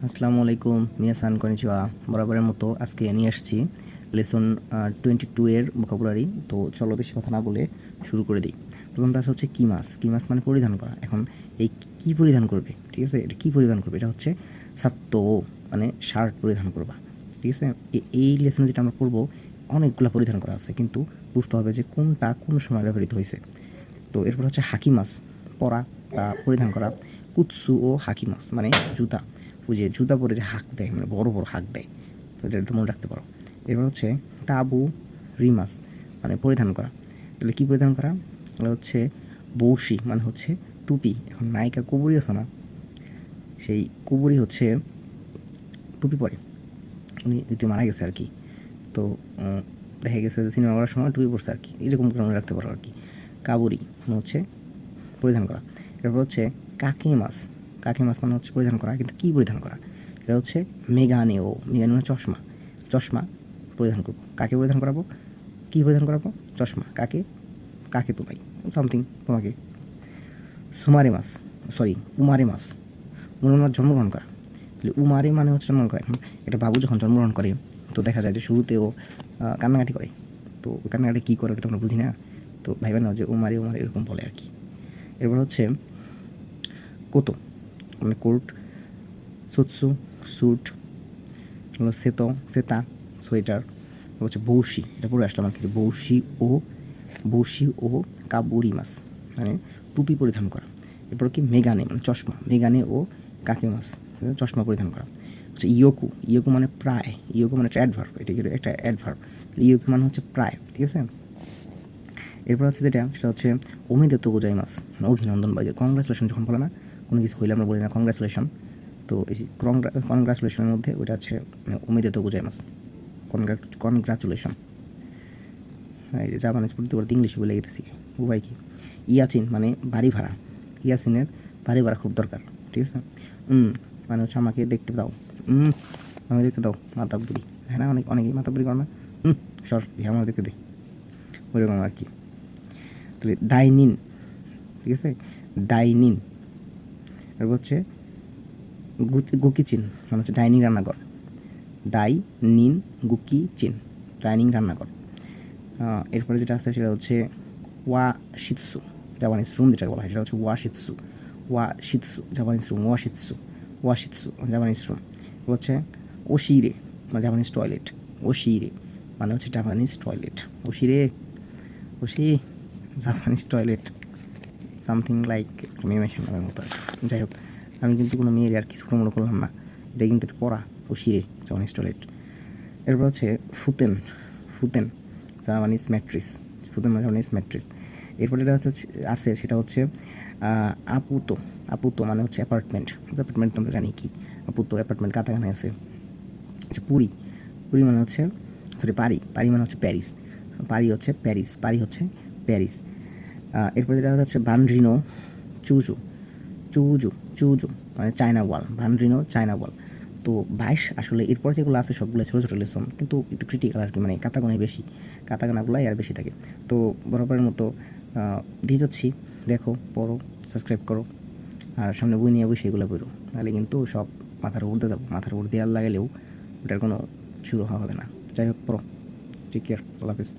আসসালামু আলাইকুম, মিয়াসান কনিচিওয়া। বরাবরের মতো আজকে নিয়ে আসছি লেসন 22 এর ভোকাবুলারি। তো চলো বেশি কথা না বলে শুরু করে দিই। প্রথম ক্লাস হচ্ছে কি মাস। কি মাস মানে পরিধান করা। এখন এই কি পরিধান করবে, ঠিক আছে? এটা কি পরিধান করবে? এটা হচ্ছে সাত্তো, মানে শার্ট পরিধান করবা, ঠিক আছে? এই লেসনে যেটা আমরা পড়বো অনেকগুলো পরিধান করা আছে, কিন্তু বুঝতে হবে যে কোনটা কোন সময় ব্যবহৃত হয়েছে। তো এরপর হচ্ছে হাকি মাস, পরা বা পরিধান করা। কুৎসু ও হাকি মাস মানে জুতা। ওই যে জুতা পরে যে হাঁক দেয়, মানে বড় বড় হাঁক দেয়, তো এটা একটু মনে রাখতে পারো। এরপর হচ্ছে তাবু রিমাস মানে পরিধান করা। তাহলে কী পরিধান করা? এটা হচ্ছে বৌশি মানে হচ্ছে টুপি। এখন নায়িকা কুবুরি আছে না, সেই কুবুরি হচ্ছে টুপি পরে। উনি যদি মারা গেছে আর কি, তো দেখা গেছে যে সিনেমা করার সময় টুপি পরছে আর কি, এরকম করে মনে রাখতে পারো আর কি। কাবুরি মানে হচ্ছে পরিধান করা। এরপর হচ্ছে কাকে মাস। কাকে মাস মানে হচ্ছে পরিধান করা, কিন্তু কী পরিধান করা? এটা হচ্ছে মেগানেও। মেগানে মানে চশমা। চশমা পরিধান করবো। কাকে পরিধান করাবো? কী পরিধান করাবো? চশমা। কাকে? কাকে তোমায়, সামথিং তোমাকে। সুমারে মাস, সরি উমারে মাস মানে ওনার জন্মগ্রহণ করা। তাহলে উমারে মানে হচ্ছে জন্মগ্রহণ করা। এখন একটা বাবু যখন জন্মগ্রহণ করে, তো দেখা যায় যে শুরুতেও কান্নাকাটি করে। তো কান্নাকাটি কী করে ওটা তোমরা বুঝি না, তো ভাইবা না যে উমারে উমারে এরকম বলে আর কি। এরপর হচ্ছে কোতো মানে কোট, সুৎসু স্যুট, হলো সেতো সেতা সোয়েটার। হচ্ছে বৌশি, এটা পরে আসলাম আর কি। বৌশি ও কাবুরি মাস মানে টুপি পরিধান করা। এরপর কি মেগানে মানে চশমা। মেগানে ও কাকে মাস চশমা পরিধান করা। হচ্ছে ইয়োকু। ইয়োকু মানে প্রায়। ইয়োকু মানে একটা অ্যাডভার্ব, এটা কিন্তু একটা অ্যাডভার্ব। ইয়োকু মানে হচ্ছে প্রায়, ঠিক আছে? এরপর হচ্ছে যেটা, সেটা হচ্ছে ওমিদেতো গোজাইমাস মানে অভিনন্দন বা যে কংগ্রাচুলেশন যখন বলে না, কোনো কিছু হইলে আমরা বলি না কংগ্রাচুলেশন। তো এই যে কনগ্রাচুলেশনের মধ্যে ওইটা হচ্ছে মানে ওমিদেতো গোজাইমাস, কনগ্রাচুলেশন। হ্যাঁ, এই যে জাপানিজ পড়তে পড়তে ইংলিশে বলে গেতেছি উপায় কি। ইয়াচিন মানে বাড়ি ভাড়া। ইয়াসিনের বাড়ি ভাড়া খুব দরকার, ঠিক আছে? মানে হচ্ছে আমাকে দেখতে দাও। আমাকে দেখতে দাও মাতা বুড়ি। হ্যাঁ না, অনেকেই মাতা বুড়ি করে না। সর দিয়ে আমার দেখতে দে, ওইরকম আর কি। তাহলে ডাইনিন, ঠিক আছে? ডাইনিন। এরপর হচ্ছে গুকিচিন মানে হচ্ছে ডাইনিং রান্নাঘর। নিন গুকি চিন ডাইনিং রান্নাঘর। এরপরে যেটা আছে সেটা হচ্ছে ওয়া শিৎসু জাপানিজ রুম, যেটা বলা হয় সেটা হচ্ছে ওয়া শিৎসু জাপানিজ রুম। ওয়া শিৎসু জাপানিজ রুম। হচ্ছে ওশিরে মানে জাপানিজ টয়লেট। ওশিরে মানে হচ্ছে জাপানিজ টয়লেট। ওশিরে, ওশি জাপানিজ টয়লেট, সামথিং লাইক মেয়ে মেশিন নামের মতো। যাই হোক, আমি কিন্তু কোনো মেয়ের আর কিছু মনে করলাম না, এটা কিন্তু একটা পড়া। ওশিরে জাপানিজ টয়লেট। এরপর হচ্ছে ফুতেন। ফুতেন জাপানিজ ম্যাট্রিস। ফুতেন মানে জাপানিজ ম্যাট্রিস। এরপর যেটা হচ্ছে আছে সেটা হচ্ছে আপুতো। আপুতো মানে হচ্ছে অ্যাপার্টমেন্ট। অ্যাপার্টমেন্ট তোমরা জানি কি। আপুতো অ্যাপার্টমেন্ট কাতাকানে আছে। আচ্ছা পুরী। পুরী মানে হচ্ছে পারি। পারি মানে হচ্ছে প্যারিস। পারি হচ্ছে প্যারিস। এরপর যেটা হচ্ছে বানরিনো চুজু। চুজু চুজু মানে চায়না ওয়াল। বানরিনো চায়না ওয়াল। তো 22 আসলে এরপর যেগুলো আছে সবগুলো ছোটো ছোটো লেসন, কিন্তু একটু ক্রিটিক্যাল আর কি, মানে কাতাগোনায় বেশি, কাতাগানাগুলাই আর বেশি থাকে। তো বরাবরের মতো দিয়ে যাচ্ছি, দেখো, পড়ো, সাবস্ক্রাইব করো, আর সামনে বই নিয়ে বসে এগুলো পড়ো। নাহলে কিন্তু সব মাথার উপর দিয়ে যাবো। মাথার উপর দিয়ে লাগাইলেও ওটার কোনো শুরু হওয়া হবে না। যাই হোক, পড়ো। টেক কেয়ার, আল্লাহ হাফিজ।